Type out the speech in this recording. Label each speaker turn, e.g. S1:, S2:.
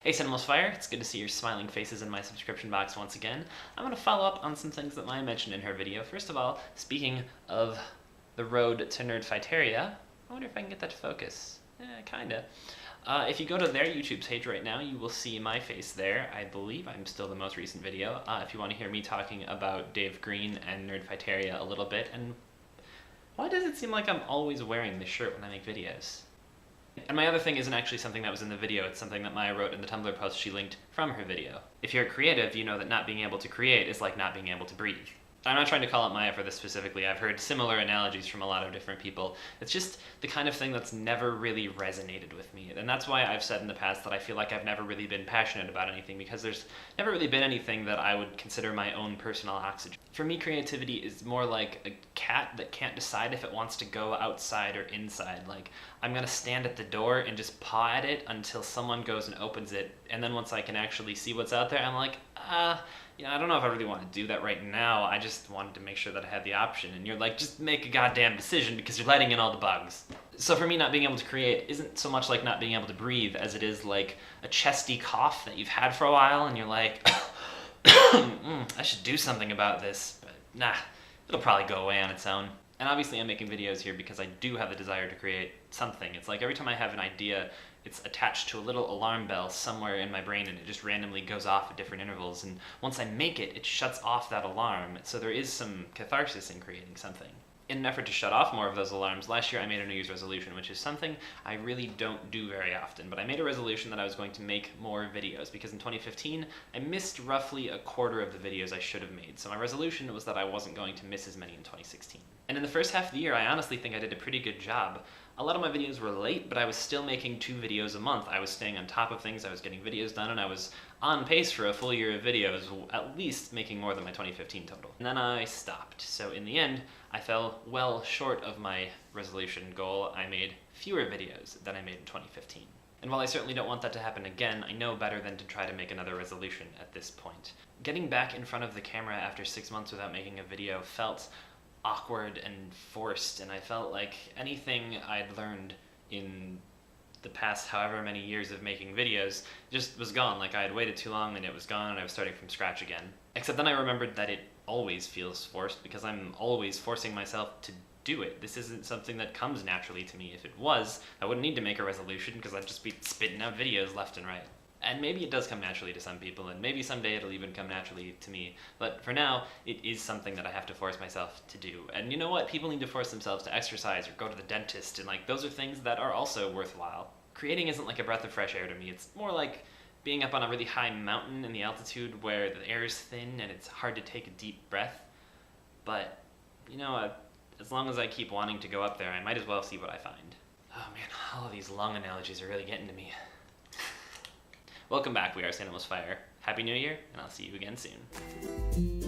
S1: Hey Cinemal's Fire, it's good to see your smiling faces in my subscription box once again. I'm going to follow up on some things that Maya mentioned in her video. First of all, speaking of the road to Nerdfighteria, I wonder if I can get that to focus. Kinda. If you go to their YouTube page right now, you will see my face there. I believe I'm still the most recent video. If you want to hear me talking about Dave Green and Nerdfighteria a little bit, and why does it seem like I'm always wearing this shirt when I make videos? And my other thing isn't actually something that was in the video, it's something that Maya wrote in the Tumblr post she linked from her video. If you're a creative, you know that not being able to create is like not being able to breathe. I'm not trying to call out Maya for this specifically. I've heard similar analogies from a lot of different people. It's just the kind of thing that's never really resonated with me. And that's why I've said in the past that I feel like I've never really been passionate about anything, because there's never really been anything that I would consider my own personal oxygen. For me, creativity is more like a cat that can't decide if it wants to go outside or inside. Like, I'm gonna stand at the door and just paw at it until someone goes and opens it, and then once I can actually see what's out there, I'm like, I don't know if I really want to do that right now. I just wanted to make sure that I had the option. And you're like, just make a goddamn decision because you're letting in all the bugs. So for me, not being able to create isn't so much like not being able to breathe as it is like a chesty cough that you've had for a while and you're like, I should do something about this, but nah, it'll probably go away on its own. And obviously I'm making videos here because I do have the desire to create something. It's like every time I have an idea, it's attached to a little alarm bell somewhere in my brain and it just randomly goes off at different intervals. And once I make it, it shuts off that alarm. So there is some catharsis in creating something. In an effort to shut off more of those alarms, last year I made a New Year's resolution, which is something I really don't do very often, but I made a resolution that I was going to make more videos, because in 2015, I missed roughly a quarter of the videos I should have made, so my resolution was that I wasn't going to miss as many in 2016. And in the first half of the year, I honestly think I did a pretty good job. A lot of my videos were late, but I was still making 2 videos a month. I was staying on top of things, I was getting videos done, and I was on pace for a full year of videos, at least making more than my 2015 total. And then I stopped, so in the end, I fell well short of my resolution goal. I made fewer videos than I made in 2015. And while I certainly don't want that to happen again, I know better than to try to make another resolution at this point. Getting back in front of the camera after 6 months without making a video felt awkward and forced, and I felt like anything I'd learned in the past however many years of making videos just was gone. Like I had waited too long and it was gone and I was starting from scratch again. Except then I remembered that it always feels forced because I'm always forcing myself to do it. This isn't something that comes naturally to me. If it was, I wouldn't need to make a resolution because I'd just be spitting out videos left and right. And maybe it does come naturally to some people, and maybe someday it'll even come naturally to me. But for now, it is something that I have to force myself to do. And you know what? People need to force themselves to exercise or go to the dentist, and like those are things that are also worthwhile. Creating isn't like a breath of fresh air to me. It's more like being up on a really high mountain in the altitude where the air is thin and it's hard to take a deep breath. But, you know, as long as I keep wanting to go up there, I might as well see what I find. Oh man, all of these long analogies are really getting to me. Welcome back, we are Cinemal's Fire. Happy New Year, and I'll see you again soon.